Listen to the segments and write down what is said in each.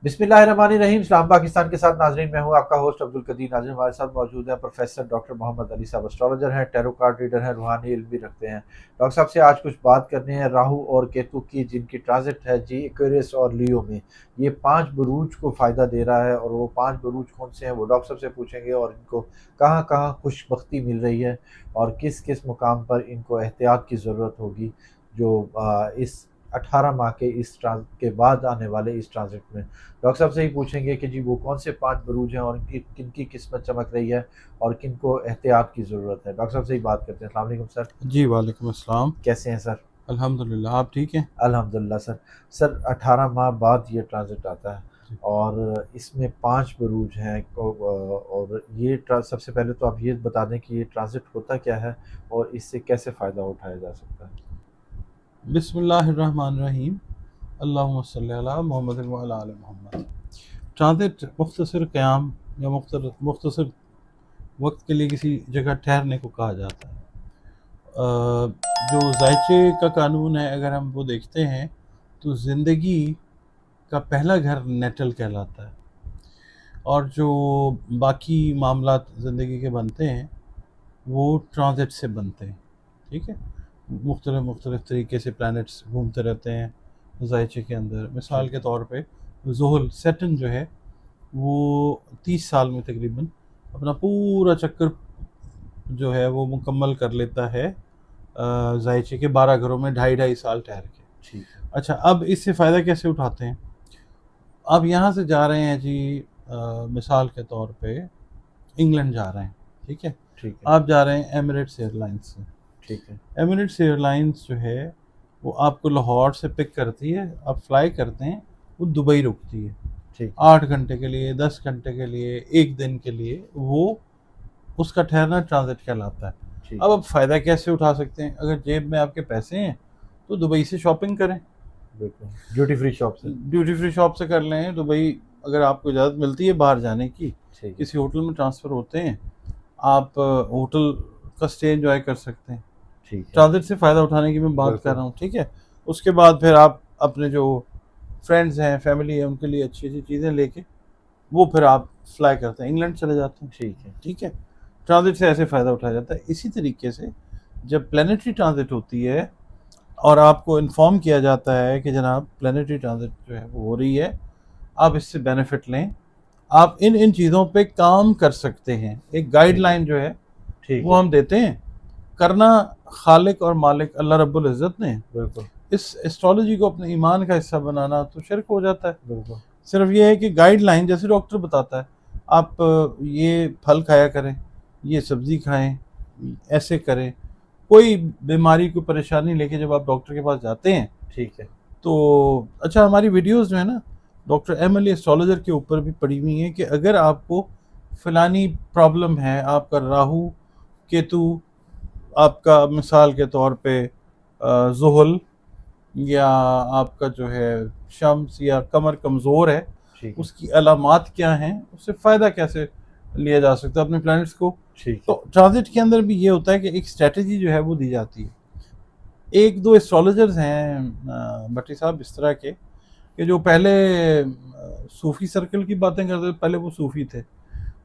بسم اللہ الرحمن الرحیم. اسلام پاکستان کے ساتھ ناظرین میں ہوں آپ کا ہوسٹ عبدالقدیر. ناظرین ہمارے ساتھ موجود ہیں پروفیسر ڈاکٹر محمد علی صاحب. اسٹرالوجر ہیں, ٹیرو کارڈ ریڈر ہیں, روحانی علم بھی رکھتے ہیں. ڈاکٹر صاحب سے آج کچھ بات کرنی ہے راہو اور کیتو کی, جن کی ٹرانزٹ ہے جی ایکویریس اور لیو میں. یہ 5 بروج کو فائدہ دے رہا ہے, اور وہ 5 بروج کون سے ہیں وہ ڈاکٹر صاحب سے پوچھیں گے, اور ان کو کہاں کہاں خوش بختی مل رہی ہے اور کس کس مقام پر ان کو احتیاط کی ضرورت ہوگی, جو اس 18 ماہ کے بعد آنے والے اس ٹرانزٹ میں. ڈاکٹر صاحب سے ہی پوچھیں گے کہ جی وہ کون سے 5 بروج ہیں اور ان کی کن کی قسمت چمک رہی ہے اور کن کو احتیاط کی ضرورت ہے. ڈاکٹر صاحب سے ہی بات کرتے ہیں. السلام علیکم سر. جی وعلیکم السلام. کیسے ہیں سر؟ الحمدللہ, آپ ٹھیک ہیں؟ الحمدللہ سر 18 ماہ بعد یہ ٹرانزٹ آتا ہے اور اس میں 5 بروج ہیں, اور یہ سب سے پہلے تو آپ یہ بتا دیں کہ یہ ٹرانزٹ ہوتا کیا ہے اور اس سے کیسے فائدہ اٹھایا جا سکتا ہے. بسم اللہ الرحمن الرحیم. اللہم صلی علی محمد وعلی آل محمد. ٹرانزٹ مختصر قیام یا مختصر وقت کے لیے کسی جگہ ٹھہرنے کو کہا جاتا ہے. جو ذائچے کا قانون ہے, اگر ہم وہ دیکھتے ہیں تو زندگی کا پہلا گھر نیٹل کہلاتا ہے, اور جو باقی معاملات زندگی کے بنتے ہیں وہ ٹرانزٹ سے بنتے ہیں. ٹھیک ہے, مختلف طریقے سے پلانٹس گھومتے رہتے ہیں ذائچے کے اندر. مثال کے طور پہ زحل سیٹن جو ہے وہ 30 سال میں تقریباً اپنا پورا چکر جو ہے وہ مکمل کر لیتا ہے ذائچے کے 12 گھروں میں 2.5 سال ٹھہر کے. ٹھیک ہے. اچھا, اب اس سے فائدہ کیسے اٹھاتے ہیں؟ آپ یہاں سے جا رہے ہیں جی, مثال کے طور پہ انگلینڈ جا رہے ہیں. ٹھیک ہے, ٹھیک ہے. آپ جا رہے ہیں ایمریٹس ایئر لائنس سے. ٹھیک ہے. ایمریٹس ایئر لائنس جو ہے وہ آپ کو لاہور سے پک کرتی ہے, آپ فلائی کرتے ہیں, وہ دبئی رکتی ہے. ٹھیک 8 گھنٹے کے لیے, 10 گھنٹے کے لیے, 1 دن کے لیے, وہ اس کا ٹھہرنا ٹرانزٹ کہلاتا ہے. ٹھیک. اب آپ فائدہ کیسے اٹھا سکتے ہیں؟ اگر جیب میں آپ کے پیسے ہیں تو دبئی سے شاپنگ کریں, بالکل ڈیوٹی فری شاپ سے. ڈیوٹی فری شاپ سے کر لیں. دبئی اگر آپ کو اجازت ملتی ہے باہر جانے کی, ٹھیک. کسی ہوٹل میں ٹرانسفر ہوتے ہیں, آپ ہوٹل کا سٹے انجوائے کر سکتے ہیں. ٹھیک ہے. ٹرانزٹ سے فائدہ اٹھانے کی میں بات کر رہا ہوں. ٹھیک ہے, اس کے بعد پھر آپ اپنے جو فرینڈز ہیں, فیملی ہے, ان کے لیے اچھی اچھی چیزیں لے کے وہ پھر آپ فلائی کرتے ہیں, انگلینڈ چلے جاتے ہیں. ٹھیک ہے. ٹھیک ہے, ٹرانزٹ سے ایسے فائدہ اٹھایا جاتا ہے. اسی طریقے سے جب پلانیٹری ٹرانزٹ ہوتی ہے اور آپ کو انفارم کیا جاتا ہے کہ جناب پلانیٹری ٹرانزٹ جو ہے وہ ہو رہی ہے, آپ اس سے بینیفٹ لیں, آپ ان چیزوں پہ کام کر سکتے ہیں. ایک گائیڈ لائن جو ہے وہ ہم دیتے ہیں, کرنا خالق اور مالک اللہ رب العزت نے. بالکل. اس اسٹرالوجی کو اپنے ایمان کا حصہ بنانا تو شرک ہو جاتا ہے. بالکل. صرف یہ ہے کہ گائیڈ لائن, جیسے ڈاکٹر بتاتا ہے آپ یہ پھل کھایا کریں, یہ سبزی کھائیں, ایسے کریں. کوئی بیماری کوئی پریشانی لے کے جب آپ ڈاکٹر کے پاس جاتے ہیں, ٹھیک ہے, تو اچھا ہماری ویڈیوز جو ہے نا ڈاکٹر ایم علی اسٹرالوجر کے اوپر بھی پڑی ہوئی ہیں کہ اگر آپ کو فلانی پرابلم ہے, آپ کا راہو کیتو, آپ کا مثال کے طور پہ زحل, یا آپ کا جو ہے شمس یا کمر کمزور ہے, اس کی علامات کیا ہیں, اس سے فائدہ کیسے لیا جا سکتا ہے اپنے پلانٹس کو. تو ٹرانزٹ کے اندر بھی یہ ہوتا ہے کہ ایک اسٹریٹجی جو ہے وہ دی جاتی ہے. 1-2 اسٹرالوجرز ہیں بٹی صاحب اس طرح کے کہ جو پہلے صوفی سرکل کی باتیں کرتے تھے, پہلے وہ صوفی تھے,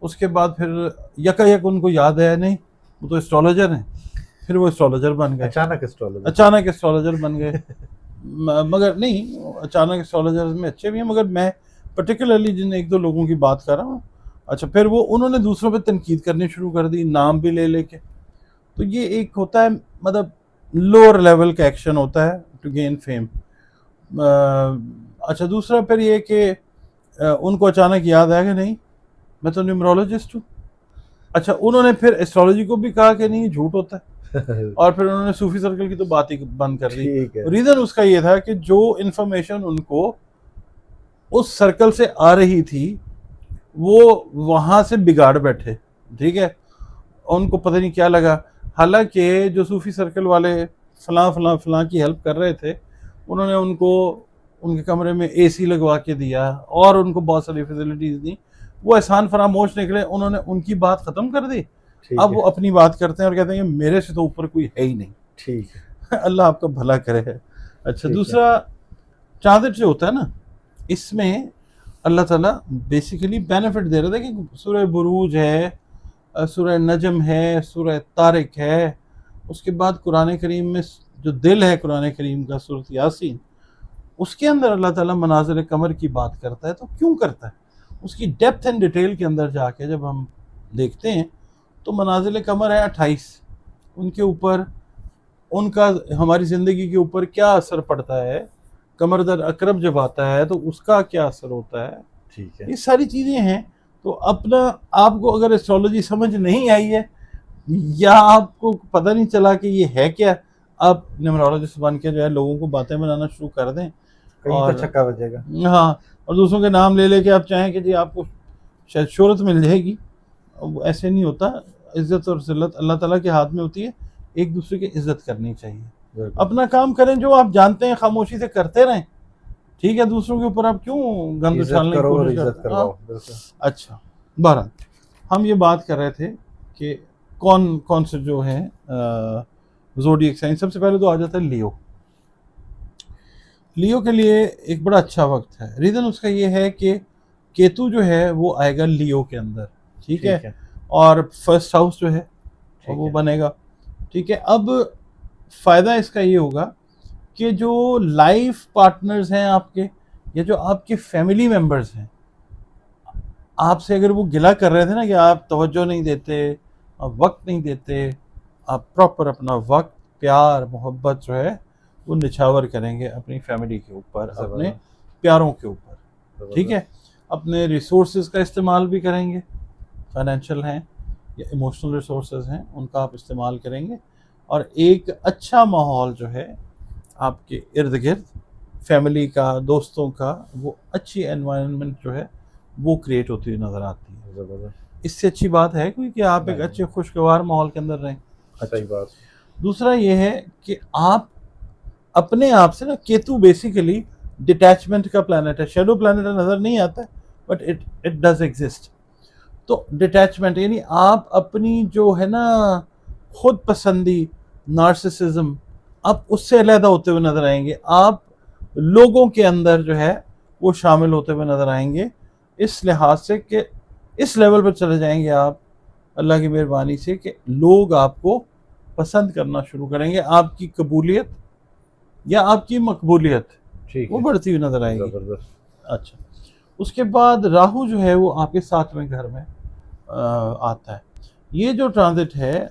اس کے بعد پھر یک ان کو یاد ہے نہیں وہ تو اسٹرالوجر ہیں, پھر وہ اسٹرالوجر بن گئے, اچانک اسٹرالوجر بن گئے. مگر نہیں, اچانک اسٹرالوجرز میں اچھے بھی ہیں, مگر میں پرٹیکولرلی جن 1-2 لوگوں کی بات کر رہا ہوں. اچھا, پھر وہ انہوں نے دوسروں پہ تنقید کرنی شروع کر دی, نام بھی لے کے. تو یہ ایک ہوتا ہے مطلب لوور لیول کا ایکشن ہوتا ہے ٹو گین فیم. اچھا, دوسرا پھر یہ کہ ان کو اچانک یاد آیا کہ نہیں میں تو نیومرولوجسٹ ہوں. اچھا, انہوں نے پھر ایسٹرالوجی کو بھی کہا کہ نہیں جھوٹ ہوتا ہے, اور پھر انہوں نے صوفی سرکل کی تو بات ہی بند کر دی. ریزن اس کا یہ تھا کہ جو انفارمیشن ان کو اس سرکل سے آ رہی تھی وہ وہاں سے بگاڑ بیٹھے. ٹھیک ہے, ان کو پتہ نہیں کیا لگا, حالانکہ جو صوفی سرکل والے فلاں کی ہیلپ کر رہے تھے, انہوں نے ان کو ان کے کمرے میں اے سی لگوا کے دیا اور ان کو بہت ساری فیسلٹیز دی. وہ احسان فراموش نکلے, انہوں نے ان کی بات ختم کر دی. اب وہ اپنی بات کرتے ہیں اور کہتے ہیں کہ میرے سے تو اوپر کوئی ہے ہی نہیں. ٹھیک ہے, اللہ آپ کا بھلا کرے. اچھا, دوسرا ٹرانزٹ جو ہوتا ہے نا, اس میں اللہ تعالیٰ بیسیکلی بینیفٹ دے رہا تھا کہ سورہ بروج ہے، سورہ نجم ہے، سورہ طارق ہے، اس کے بعد قرآن کریم میں جو دل ہے قرآن کریم کا سورۃ یاسین، اس کے اندر اللہ تعالیٰ منازل قمر کی بات کرتا ہے. تو کیوں کرتا ہے؟ اس کی ڈیپتھ اینڈ ڈیٹیل کے اندر جا کے جب ہم دیکھتے ہیں تو منازل قمر ہے 28. ان کے اوپر ان کا ہماری زندگی کے اوپر کیا اثر پڑتا ہے، قمر در اقرب جب آتا ہے تو اس کا کیا اثر ہوتا ہے، ٹھیک ہے. یہ ساری چیزیں ہیں. تو اپنا آپ کو اگر ایسٹرولوجی سمجھ نہیں آئی ہے یا آپ کو پتہ نہیں چلا کہ یہ ہے کیا، آپ نیمرولوجسٹ بن کے جو ہے لوگوں کو باتیں بنانا شروع کر دیں کہیں اور تو چھکا بجے گا. ہاں، اور دوسروں کے نام لے لے کے آپ چاہیں کہ جی آپ کو شاید شہرت مل جائے گی. ایسے نہیں ہوتا. عزت اور ذلت اللہ تعالیٰ کے ہاتھ میں ہوتی ہے. ایک دوسرے کی عزت کرنی چاہیے. اپنا کام کریں جو آپ جانتے ہیں، خاموشی سے کرتے رہیں. ٹھیک ہے، دوسروں کے اوپر آپ کیوں گند اچھالنے کی کوشش کرتے ہیں؟ اچھا، بہرحال ہم یہ بات کر رہے تھے کہ کون سے جو ہیں زوڈیک سائن. سب سے پہلے تو آ جاتا ہے لیو. لیو کے لیے ایک بڑا اچھا وقت ہے. ریزن اس کا یہ ہے کہ کیتو جو ہے وہ آئے گا لیو کے اندر. ٹھیک ہے، اور فرسٹ ہاؤس جو ہے وہ بنے گا. ٹھیک ہے، اب فائدہ اس کا یہ ہوگا کہ جو لائف پارٹنرز ہیں آپ کے، یا جو آپ کے فیملی ممبرز ہیں، آپ سے اگر وہ گلہ کر رہے تھے نا کہ آپ توجہ نہیں دیتے، آپ وقت نہیں دیتے، آپ پراپر اپنا وقت، پیار، محبت جو ہے وہ نچھاور کریں گے اپنی فیملی کے اوپر، اپنے پیاروں کے اوپر. ٹھیک ہے، اپنے ریسورسز کا استعمال بھی کریں گے، فائنینشیل ہیں یا ایموشنل ریسورسز ہیں، ان کا آپ استعمال کریں گے. اور ایک اچھا ماحول جو ہے آپ کے ارد گرد، فیملی کا، دوستوں کا، وہ اچھی انوائرمنٹ جو ہے وہ کریٹ ہوتی ہوئی نظر آتی ہے. اس سے اچھی بات ہے کوئی کہ آپ ایک اچھے خوشگوار ماحول کے اندر رہیں. صحیح بات. دوسرا یہ ہے کہ آپ اپنے آپ سے نا، کیتو بیسیکلی ڈیٹیچمنٹ کا پلانٹ ہے. شیڈو پلانٹ نظر نہیں آتا ہے بٹ اٹ ڈز ایگزسٹ. تو ڈیٹیچمنٹ یعنی آپ اپنی جو ہے نا خود پسندی، نارسسزم، آپ اس سے علیحدہ ہوتے ہوئے نظر آئیں گے. آپ لوگوں کے اندر جو ہے وہ شامل ہوتے ہوئے نظر آئیں گے، اس لحاظ سے کہ اس لیول پر چلے جائیں گے آپ اللہ کی مہربانی سے کہ لوگ آپ کو پسند کرنا شروع کریں گے. آپ کی قبولیت یا آپ کی مقبولیت وہ بڑھتی ہوئی نظر آئے گی. اچھا، اس کے بعد راہو جو ہے وہ آپ کے 7ویں گھر میں آتا ہے. یہ جو ٹرانزٹ ہے،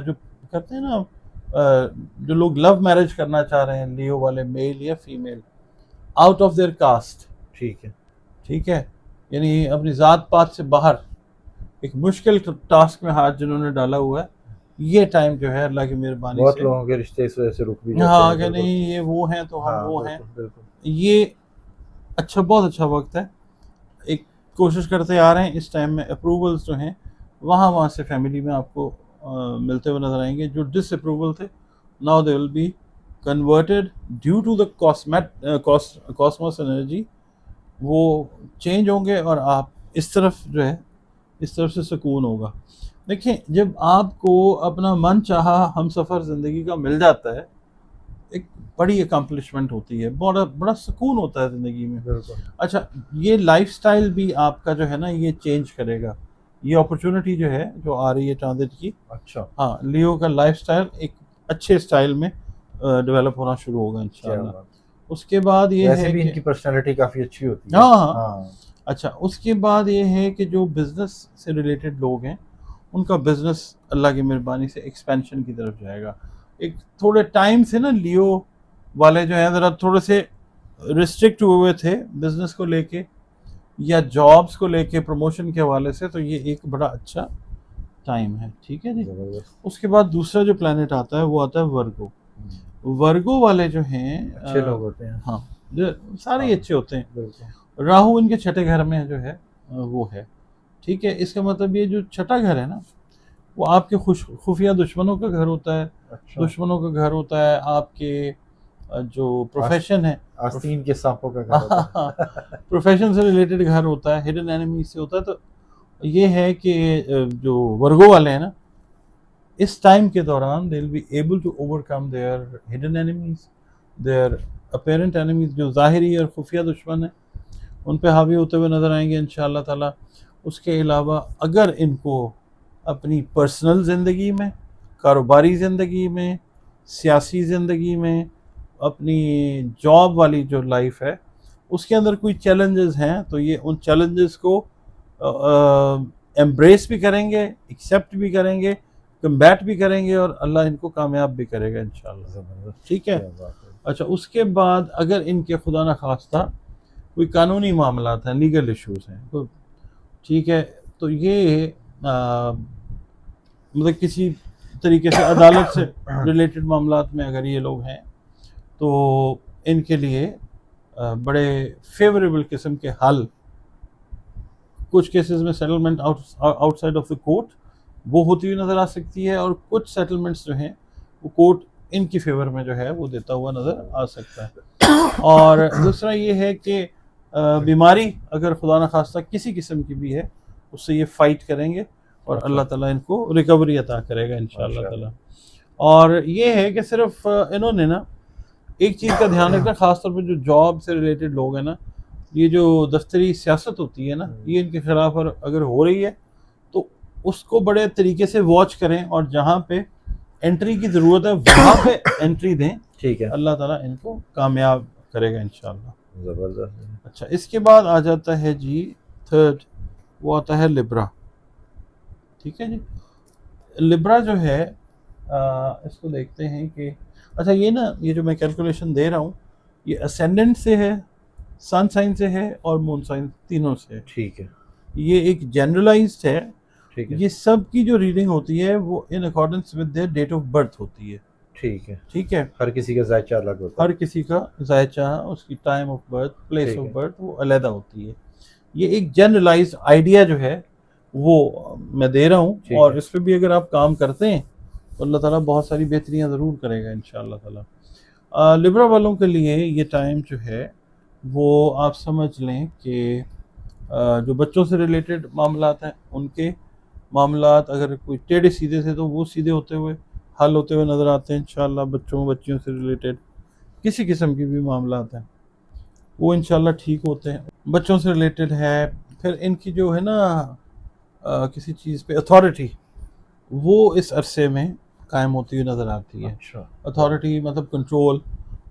جو کرتے ہیں نا جو لوگ لو میرج کرنا چاہ رہے ہیں، لیو والے، میل یا female, out of their caste. ٹھیک ہے، یعنی اپنی ذات پات سے باہر ایک مشکل ٹاسک میں ہاتھ جنہوں نے ڈالا ہوا ہے، یہ ٹائم جو ہے اللہ کی مہربانی سے بہت لوگوں کے رشتے اس وجہ سے رک بھی جاتے ہیں. ہاں، کہ نہیں یہ وہ ہیں تو ہم وہ ہیں. یہ اچھا، بہت اچھا وقت ہے. ایک کوشش کرتے آ رہے ہیں اس ٹائم میں اپروولز جو ہیں وہاں سے فیملی میں آپ کو ملتے ہوئے نظر آئیں گے. جو ڈس اپروول تھے، now they will be converted due to the cosmos energy. وہ چینج ہوں گے اور آپ اس طرف جو ہے اس طرف سے سکون ہوگا. دیکھیں، جب آپ کو اپنا من چاہا ہم سفر زندگی کا مل جاتا ہے، ایک بڑی اکمپلشمنٹ ہوتی ہے، بڑا سکون ہوتا ہے زندگی میں. اچھا، یہ لائف سٹائل بھی آپ کا جو ہے نا یہ چینج کرے گا. یہ اپرچونٹی جو ہے جو آ رہی ہے ٹرانزٹ کی، اچھا، ہاں، لیو کا لائف سٹائل ایک اچھے سٹائل میں ڈیولپ ہونا شروع ہوگا انشاءاللہ. اس کے بعد یہ ہے بھی ان کہ کی پرسنالٹی کافی اچھی ہوتی ہے. ہاں. اچھا، اس کے بعد یہ ہے کہ جو بزنس سے ریلیٹڈ لوگ ہیں ان کا بزنس اللہ کی مہربانی سے ایکسپینشن کی طرف جائے گا. ایک تھوڑے ٹائم سے نا لیو والے جو ہیں ذرا تھوڑے سے ریسٹرکٹ ہوئے ہوئے تھے بزنس کو لے کے یا جابس کو لے کے، پروموشن کے حوالے سے. تو یہ ایک بڑا اچھا ٹائم ہے. ٹھیک ہے جی. اس کے بعد دوسرا جو پلانٹ آتا ہے وہ آتا ہے ورگو. ورگو والے جو ہیں اچھے لوگ ہوتے ہیں. ہاں، سارے ہی اچھے ہوتے ہیں. راہو ان کے 6 گھر میں جو ہے وہ ہے. ٹھیک ہے، اس کا مطلب یہ جو 6 گھر ہے نا وہ آپ کے خفیہ دشمنوں کا گھر ہوتا ہے. دشمنوں کا گھر ہوتا ہے. آپ کے جو پروفیشن ہے، آستین کے سانپوں کا گھر ہوتا ہے. پروفیشن سے ریلیٹڈ گھر ہوتا ہے، ہڈن اینیمی سے ہوتا ہے. تو یہ ہے کہ جو ورگو والے ہیں نا اس ٹائم کے دوران they will be able to overcome their hidden enemies, their apparent enemies، جو ظاہری اور خفیہ دشمن ہیں ان پہ حاوی ہوتے ہوئے نظر آئیں گے انشاءاللہ تعالیٰ. اس کے علاوہ اگر ان کو اپنی پرسنل زندگی میں، کاروباری زندگی میں، سیاسی زندگی میں، اپنی جاب والی جو لائف ہے اس کے اندر کوئی چیلنجز ہیں تو یہ ان چیلنجز کو ایمبریس بھی کریں گے، ایکسیپٹ بھی کریں گے، کمبیٹ بھی کریں گے، اور اللہ ان کو کامیاب بھی کرے گا انشاءاللہ. ٹھیک ہے. اچھا اس کے بعد اگر ان کے خدا نخواستہ کوئی قانونی معاملات ہیں، لیگل ایشوز ہیں تو ٹھیک ہے، تو یہ مطلب کسی طریقے سے عدالت سے ریلیٹڈ معاملات میں اگر یہ لوگ ہیں تو ان کے لیے بڑے فیوریبل قسم کے حل، کچھ کیسز میں settlement out side of the court وہ ہوتی ہوئی نظر آ سکتی ہے، اور کچھ سیٹلمنٹس جو ہیں وہ کورٹ ان کی فیور میں جو ہے وہ دیتا ہوا نظر آ سکتا ہے. اور دوسرا یہ ہے کہ بیماری اگر خدا نخواستہ کسی قسم کی بھی ہے اس سے یہ فائٹ کریں گے اور اللہ تعالیٰ ان کو ریکوری عطا کرے گا انشاءاللہ تعالیٰ. اور یہ ہے کہ صرف انہوں نے نا ایک چیز کا دھیان رکھنا، خاص طور پہ جو جاب سے ریلیٹڈ لوگ ہیں نا، یہ جو دفتری سیاست ہوتی ہے نا یہ ان کے خلاف اگر ہو رہی ہے تو اس کو بڑے طریقے سے واچ کریں، اور جہاں پہ انٹری کی ضرورت ہے وہاں پہ انٹری دیں. ٹھیک ہے. اللہ تعالیٰ ان کو کامیاب کرے گا انشاءاللہ. زبردست. اچھا اس کے بعد آ جاتا ہے جی تھرڈ، وہ آتا ہے لبرا. ٹھیک ہے جی. لبرا جو ہے اس کو دیکھتے ہیں کہ اچھا یہ نا یہ جو میں کیلکولیشن دے رہا ہوں یہ اسینڈنٹ سے ہے، سن سائن سے ہے اور مون سائن، تینوں سے ہے. ٹھیک ہے. یہ ایک جنرلائزڈ ہے. ٹھیک ہے. یہ سب کی جو ریڈنگ ہوتی ہے وہ in accordance with their date of birth ہوتی ہے. ٹھیک ہے. ٹھیک ہے. ہر کسی کا ذائچہ الگ ہوتا ہے. ہر کسی کا ذائچہ، اس کی time of birth, place of birth وہ علیحدہ ہوتی ہے. یہ ایک جنرلائزڈ آئیڈیا جو ہے وہ میں دے رہا ہوں، اور اس پہ بھی اگر آپ کام کرتے ہیں تو اللہ تعالیٰ بہت ساری بہتریاں ضرور کرے گا انشاءاللہ تعالیٰ. لبرا والوں کے لیے یہ ٹائم جو ہے وہ آپ سمجھ لیں کہ جو بچوں سے ریلیٹڈ معاملات ہیں ان کے معاملات اگر کوئی ٹیڑھے سیدھے تھے تو وہ سیدھے ہوتے ہوئے حل ہوتے ہوئے نظر آتے ہیں انشاءاللہ. بچیوں سے ریلیٹڈ کسی قسم کی بھی معاملات ہیں وہ انشاءاللہ ٹھیک ہوتے ہیں. بچوں سے ریلیٹڈ ہے. پھر ان کی جو ہے نا کسی چیز پہ اتھارٹی وہ اس عرصے میں قائم ہوتی ہوئی نظر آتی ہے. اتھارٹی مطلب کنٹرول.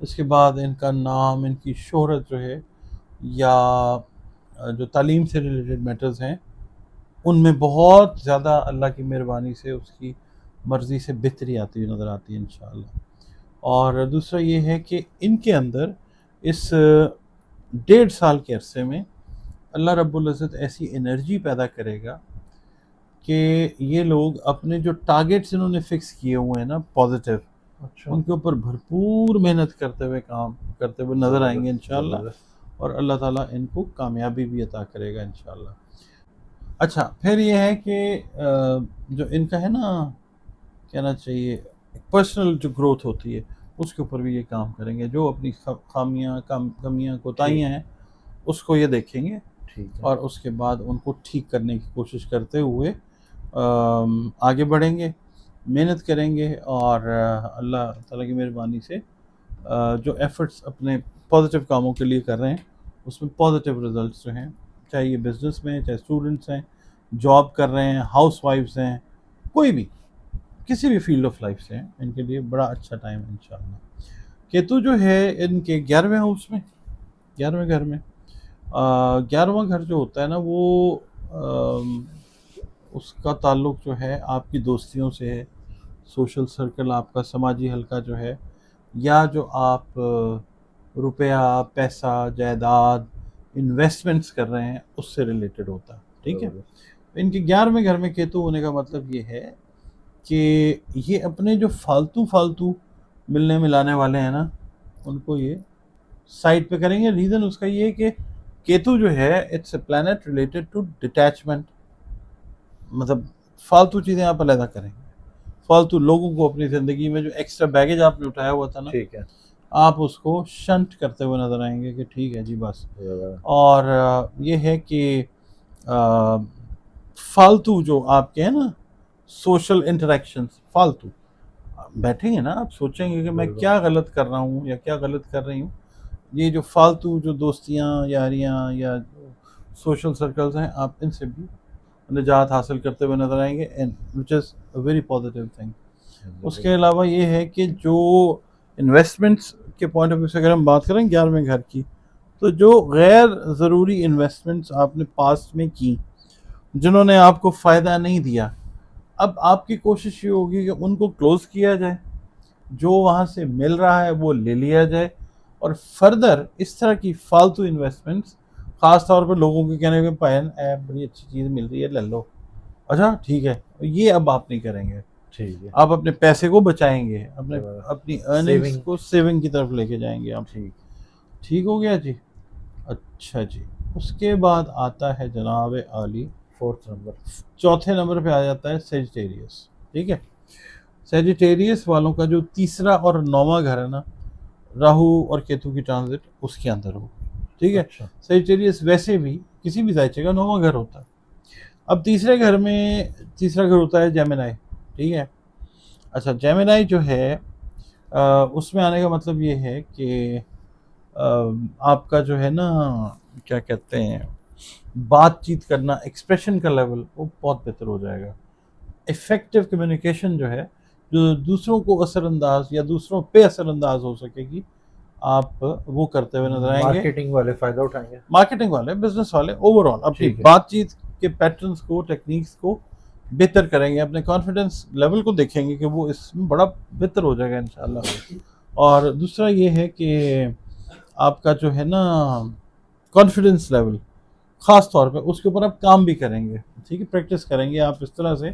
اس کے بعد ان کا نام، ان کی شہرت جو ہے، یا جو تعلیم سے ریلیٹڈ میٹرز ہیں ان میں بہت زیادہ اللہ کی مہربانی سے اس کی مرضی سے بہتری آتی ہوئی نظر آتی ہے انشاءاللہ. اور دوسرا یہ ہے کہ ان کے اندر اس 1.5 سال کے عرصے میں اللہ رب العزت ایسی انرجی پیدا کرے گا کہ یہ لوگ اپنے جو ٹارگیٹس انہوں نے فکس کیے ہوئے ہیں نا پازیٹیو، ان کے اوپر بھرپور محنت کرتے ہوئے کام کرتے ہوئے نظر آئیں گے انشاءاللہ، اور اللہ تعالیٰ ان کو کامیابی بھی عطا کرے گا انشاءاللہ. اچھا پھر یہ ہے کہ جو ان کا ہے نا کہنا چاہیے پرسنل جو گروتھ ہوتی ہے اس کے اوپر بھی یہ کام کریں گے. جو اپنی خامیاں، کمیاں، کوتاہیاں ہیں اس کو یہ دیکھیں گے اور اس کے بعد ان کو ٹھیک کرنے کی کوشش کرتے ہوئے آگے بڑھیں گے، محنت کریں گے، اور اللہ تعالیٰ کی مہربانی سے جو ایفرٹس اپنے پازیٹیو کاموں کے لیے کر رہے ہیں اس میں پازیٹیو رزلٹس جو ہیں، چاہے یہ بزنس میں، چاہے اسٹوڈنٹس ہیں، جاب کر رہے ہیں، ہاؤس وائفز ہیں، کوئی بھی کسی بھی فیلڈ آف لائف سے ہیں، ان کے لیے بڑا اچھا ٹائم ہے انشاءاللہ. کیتو جو ہے ان کے 11ویں ہاؤس میں، 11ویں گھر میں. 11واں گھر جو ہوتا ہے نا وہ اس کا تعلق جو ہے آپ کی دوستیوں سے ہے، سوشل سرکل، آپ کا سماجی حلقہ جو ہے، یا جو آپ روپیہ، پیسہ، جائیداد، انویسٹمنٹس کر رہے ہیں اس سے ریلیٹڈ ہوتا ہے. ٹھیک ہے. ان کے 11ویں گھر میں کیتو ہونے کا مطلب یہ ہے کہ یہ اپنے جو فالتو ملنے ملانے والے ہیں نا ان کو یہ سائڈ پہ کریں گے. ریزن اس کا یہ ہے کہ کیتو جو ہے it's a planet related to detachment, مطلب فالتو چیزیں آپ علیحدہ کریں گے، فالتو لوگوں کو اپنی زندگی میں جو ایکسٹرا بیگیج آپ نے اٹھایا ہوا تھا نا ٹھیک ہے آپ اس کو شنٹ کرتے ہوئے نظر آئیں گے کہ ٹھیک ہے جی بس. اور یہ ہے کہ فالتو جو آپ کے ہیں نا سوشل انٹریکشنز، فالتو بیٹھیں گے نا آپ سوچیں گے کہ میں کیا غلط کر رہا ہوں یا کیا غلط کر رہی ہوں، یہ جو فالتو جو دوستیاں یاریاں یا سوشل سرکلز ہیں آپ ان سے بھی نجات حاصل کرتے ہوئے نظر آئیں گے وچ از اے ویری پازیٹیو تھنگ. اس کے علاوہ یہ ہے کہ جو انویسٹمنٹس کے پوائنٹ آف ویو سے اگر ہم بات کریں 11ویں گھر کی، تو جو غیر ضروری انویسٹمنٹس آپ نے پاسٹ میں کی جنہوں نے آپ کو فائدہ نہیں دیا، اب آپ کی کوشش یہ ہوگی کہ ان کو کلوز کیا جائے، جو وہاں سے مل رہا ہے وہ لے لیا جائے، اور فردر اس طرح کی فالتو انویسٹمنٹس خاص طور پر لوگوں کے کہنے پہ پائن بڑی اچھی چیز مل رہی ہے لے لو، اچھا ٹھیک ہے، یہ اب آپ نہیں کریں گے. ٹھیک ہے. آپ اپنے پیسے کو بچائیں گے، اپنی ارننگز Saving. کو سیونگ کی طرف لے کے جائیں گے آپ. ٹھیک. ٹھیک ہو گیا جی. اچھا جی، اس کے بعد آتا ہے جناب عالی 4th نمبر. چوتھے نمبر پہ آ جاتا ہے سیجیٹیریس. ٹھیک ہے، سیجیٹیریس والوں کا جو تیسرا اور 9واں گھر ہے نا، راہو اور کیتو کی ٹرانزٹ اس کے اندر ہو. ٹھیک ہے، اچھا. سیجیٹیریس ویسے بھی کسی بھی ذائچے کا 9واں گھر ہوتا ہے. اب تیسرے گھر میں تیسرا گھر ہوتا ہے جیمنائی. ٹھیک ہے، اچھا جیمنائی جو ہے اس میں آنے کا مطلب یہ ہے کہ آپ کا جو ہے نا کیا کہتے ہیں بات چیت کرنا، ایکسپریشن کا لیول وہ بہت بہتر ہو جائے گا. افیکٹو کمیونیکیشن جو ہے، جو دوسروں کو اثر انداز یا دوسروں پہ اثر انداز ہو سکے گی، آپ وہ کرتے ہوئے نظر آئیں گے. مارکیٹنگ والے فائدہ اٹھائیں گے، مارکیٹنگ والے، بزنس والے اوور آل اپنی ٹھیک ہے. بات چیت کے پیٹرنز کو، ٹیکنیکس کو بہتر کریں گے، اپنے کانفیڈنس لیول کو دیکھیں گے کہ وہ اس میں بڑا بہتر ہو جائے گا انشاءاللہ. اور دوسرا یہ ہے کہ آپ کا جو ہے نا کانفیڈنس لیول خاص طور پہ اس کے اوپر آپ کام بھی کریں گے. ٹھیک ہے، پریکٹس کریں گے آپ اس طرح سے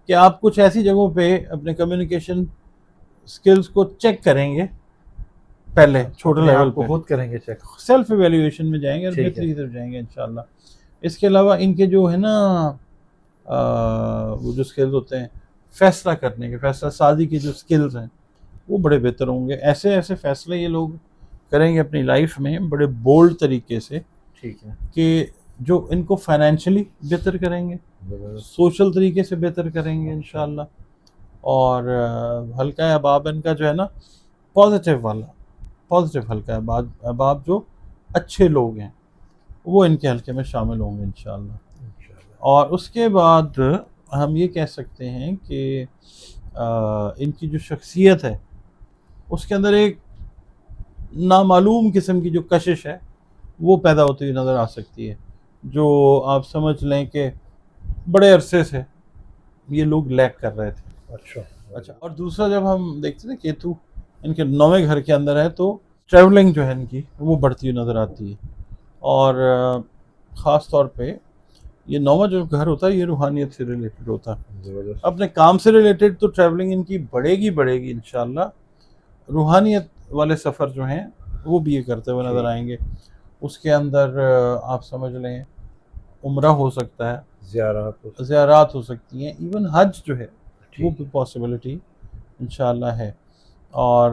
کہ آپ کچھ ایسی جگہوں پہ اپنے کمیونیکیشن سکلز کو چیک کریں گے، پہلے چھوٹے اپنے لیول آپ کو پہ خود کریں گے چیک. سیلف ایویلیویشن میں جائیں گے اور ٹھیک ہے. بہتری کی طرف جائیں گے انشاءاللہ. اس کے علاوہ ان کے جو ہے نا وہ جو سکلز ہوتے ہیں فیصلہ کرنے کے، فیصلہ سازی کے جو سکلز ہیں وہ بڑے بہتر ہوں گے. ایسے ایسے فیصلے یہ لوگ کریں گے اپنی لائف میں بڑے بولڈ طریقے سے ٹھیک ہے. کہ جو ان کو فائنینشلی بہتر کریں گے، سوشل طریقے سے بہتر کریں گے انشاءاللہ. اور حلقہ احباب ان کا جو ہے نا پازیٹیو والا، پازیٹیو حلقہ احباب جو اچھے لوگ ہیں وہ ان کے حلقے میں شامل ہوں گے انشاءاللہ. اور اس کے بعد ہم یہ کہہ سکتے ہیں کہ ان کی جو شخصیت ہے اس کے اندر ایک نامعلوم قسم کی جو کشش ہے وہ پیدا ہوتی ہوئی نظر آ سکتی ہے، جو آپ سمجھ لیں کہ بڑے عرصے سے یہ لوگ لیک کر رہے تھے. اچھا، اور دوسرا جب ہم دیکھتے ہیں کیتو ان کے 9ویں گھر کے اندر ہے تو ٹریولنگ جو ہے ان کی وہ بڑھتی ہوئی نظر آتی ہے. اور خاص طور پہ یہ 9واں جو گھر ہوتا ہے یہ روحانیت سے ریلیٹڈ ہوتا ہے. اپنے کام سے ریلیٹڈ تو ٹریولنگ ان کی بڑھے گی انشاءاللہ. روحانیت والے سفر جو ہیں وہ بھی یہ کرتے ہوئے نظر آئیں گے. اس کے اندر آپ سمجھ لیں عمرہ ہو سکتا ہے، زیارات ہو سکتی ہیں، ایون حج جو ہے وہ بھی پاسبلٹی انشاءاللہ ہے. اور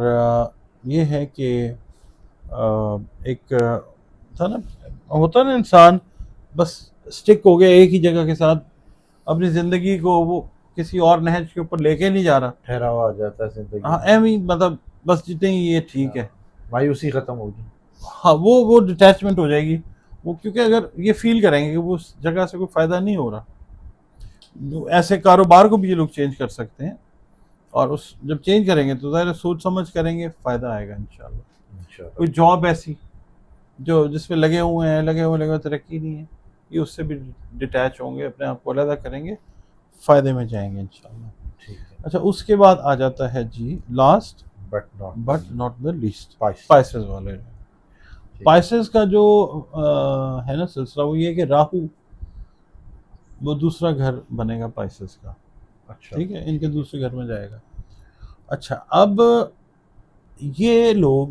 یہ ہے کہ ایک تھا نا ہوتا نا انسان بس سٹک ہو گیا ایک ہی جگہ کے ساتھ، اپنی زندگی کو وہ کسی اور نہج کے اوپر لے کے نہیں جا رہا، ٹھہراوا آ جاتا ہے زندگی. ہاں ایویں مطلب بس جتنے ہی یہ ٹھیک ہے، مایوسی ختم ہوگی. ہاں وہ ڈٹیچمنٹ ہو جائے گی وہ، کیونکہ اگر یہ فیل کریں گے کہ وہ اس جگہ سے کوئی فائدہ نہیں ہو رہا. ایسے کاروبار کو بھی یہ لوگ چینج کر سکتے ہیں، اور اس جب چینج کریں گے تو ظاہر سوچ سمجھ کریں گے، فائدہ آئے گا انشاءاللہ. کوئی جاب ایسی جو جس میں لگے ہوئے ترقی نہیں ہے، یہ اس سے بھی ڈٹیچ ہوں گے، اپنے آپ کو علیحدہ کریں گے، فائدے میں جائیں گے انشاءاللہ. اچھا، اس کے بعد آ جاتا ہے جی last but not the least pieces والے. پائسز کا جو ہے نا سلسلہ وہ یہ کہ راہو وہ دوسرا گھر بنے گا پائسز کا. ٹھیک ہے، ان کے دوسرے گھر میں جائے گا. اچھا، اب یہ لوگ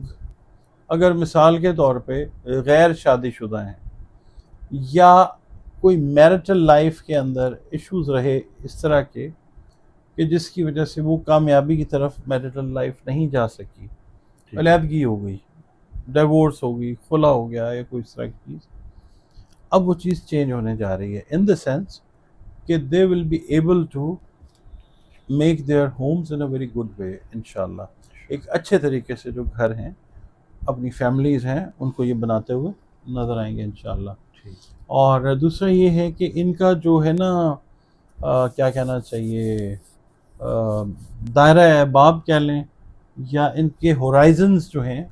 اگر مثال کے طور پہ غیر شادی شدہ ہیں یا کوئی میرٹل لائف کے اندر ایشوز رہے اس طرح کے کہ جس کی وجہ سے وہ کامیابی کی طرف میرٹل لائف نہیں جا سکی، علیحدگی ہو گئی، ڈیورس ہو گئی، خلا ہو گیا یا کوئی اس طرح کی چیز، اب وہ چیز چینج ہونے جا رہی ہے ان دا سینس کہ they will be able to make their homes in a very good way انشاءاللہ. ایک اچھے طریقے سے جو گھر ہیں اپنی فیملیز ہیں ان کو یہ بناتے ہوئے نظر آئیں گے انشاءاللہ. ٹھیک. اور دوسرا یہ ہے کہ ان کا جو ہے نا کیا کہنا چاہیے دائرہ احباب کہہ لیں یا ان کے ہورائزنز جو ہیں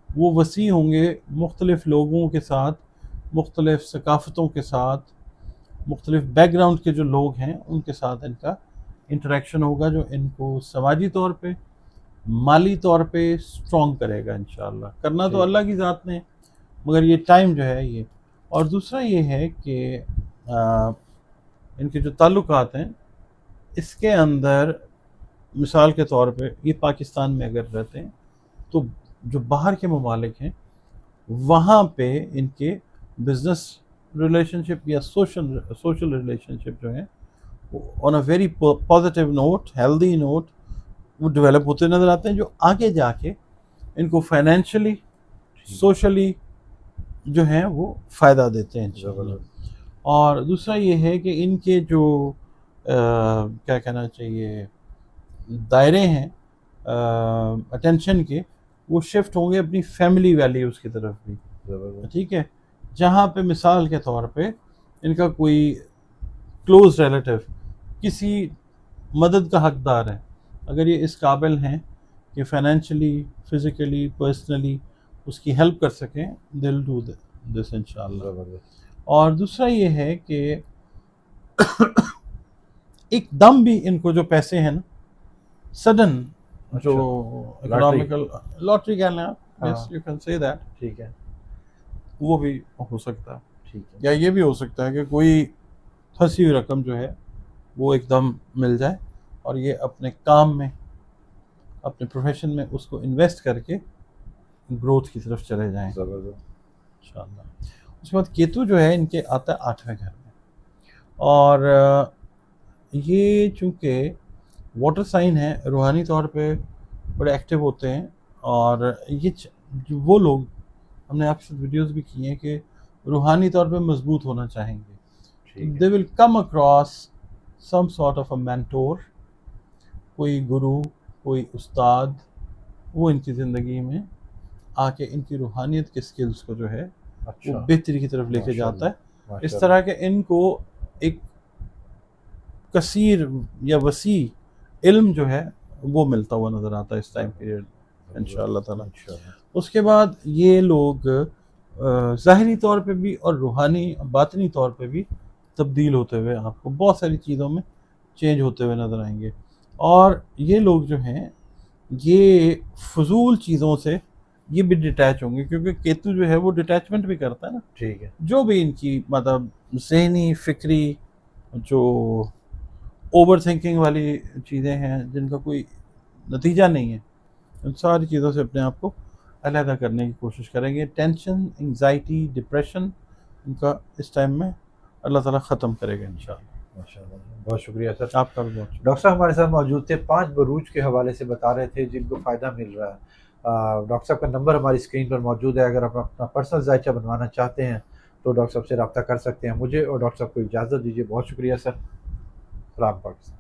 وہ وسیع ہوں گے. مختلف لوگوں کے ساتھ، مختلف ثقافتوں کے ساتھ، مختلف بیک گراؤنڈ کے جو لوگ ہیں ان کے ساتھ ان کا انٹریکشن ہوگا، جو ان کو سماجی طور پہ، مالی طور پہ اسٹرانگ کرے گا انشاءاللہ. کرنا تو اللہ کی ذات نے، مگر یہ ٹائم جو ہے یہ. اور دوسرا یہ ہے کہ ان کے جو تعلقات ہیں اس کے اندر مثال کے طور پہ یہ پاکستان میں اگر رہتے ہیں تو جو باہر کے ممالک ہیں وہاں پہ ان کے بزنس ریلیشن شپ یا سوشل ریلیشن شپ جو ہیں on a very positive note, healthy note وہ ڈیولپ ہوتے نظر آتے ہیں، جو آگے جا کے ان کو فائنینشلی، سوشلی جو ہیں وہ فائدہ دیتے ہیں انشاءاللہ. اور دوسرا یہ ہے کہ ان کے جو کیا کہنا چاہیے دائرے ہیں اٹینشن کے، وہ شفٹ ہوں گے اپنی فیملی ویلیوز کی طرف بھی. ٹھیک ہے، جہاں پہ مثال کے طور پہ ان کا کوئی کلوز ریلیٹو کسی مدد کا حقدار ہے، اگر یہ اس قابل ہیں کہ فائنینشلی، فزیکلی، پرسنلی اس کی ہیلپ کر سکیں، دل ڈو دس انشاءاللہ. اور دوسرا یہ ہے کہ ایک دم بھی ان کو جو پیسے ہیں نا سڈن جو اکنامیکل لاٹری کہہ لیں آپ، yes you can say that, ٹھیک ہے، وہ بھی ہو سکتا ہے. ٹھیک ہے. یا یہ بھی ہو سکتا ہے کہ کوئی پھنسی ہوئی رقم جو ہے وہ ایک دم مل جائے اور یہ اپنے کام میں، اپنے پروفیشن میں اس کو انویسٹ کر کے گروتھ کی طرف چلے جائیں انشاءاللہ. اس کے بعد کیتو جو ہے ان کے آتا ہے 8ویں گھر میں، اور یہ چونکہ واٹر سائن ہے، روحانی طور پہ بڑے ایکٹیو ہوتے ہیں. اور یہ وہ لوگ، ہم نے آپ سے ویڈیوز بھی کی ہیں کہ روحانی طور پہ مضبوط ہونا چاہیں گے. They will come across some sort of a mentor, کوئی گرو، کوئی استاد، وہ ان کی زندگی میں آ کے ان کی روحانیت کے سکلز کو جو ہے وہ بہتری کی طرف لے کے جاتا ہے. اس طرح کہ ان کو ایک کثیر یا وسیع علم جو ہے وہ ملتا ہوا نظر آتا ہے اس ٹائم پیریڈ انشاءاللہ تعالیٰ. اس کے بعد یہ لوگ ظاہری طور پہ بھی اور روحانی باطنی طور پہ بھی تبدیل ہوتے ہوئے آپ کو بہت ساری چیزوں میں چینج ہوتے ہوئے نظر آئیں گے. اور یہ لوگ جو ہیں یہ فضول چیزوں سے یہ بھی ڈیٹیچ ہوں گے، کیونکہ کیتو جو ہے وہ ڈیٹیچمنٹ بھی کرتا ہے نا. ٹھیک ہے. جو بھی ان کی مطلب ذہنی، فکری، جو اوور تھنکنگ والی چیزیں ہیں جن کا کوئی نتیجہ نہیں ہے، ان ساری چیزوں سے اپنے آپ کو علیحدہ کرنے کی کوشش کریں گے. ٹینشن، انگزائٹی، ڈپریشن ان کا اس ٹائم میں اللہ تعالیٰ ختم کرے گا انشاءاللہ. ماشاءاللہ، بہت شکریہ سر. آپ کا بھی بہت شکریہ. ڈاکٹر صاحب ہمارے ساتھ موجود تھے، 5 بروج کے حوالے سے بتا رہے تھے جن کو فائدہ مل رہا ہے. ڈاکٹر صاحب کا نمبر ہماری اسکرین پر موجود ہے، اگر آپ اپنا پرسنل ذائچہ بنوانا چاہتے ہیں تو ڈاکٹر صاحب سے رابطہ کر سکتے ہیں. مجھے اور ڈاکٹر صاحب کو اجازت دیجیے. بہت شکریہ سر. سلام پاکستان.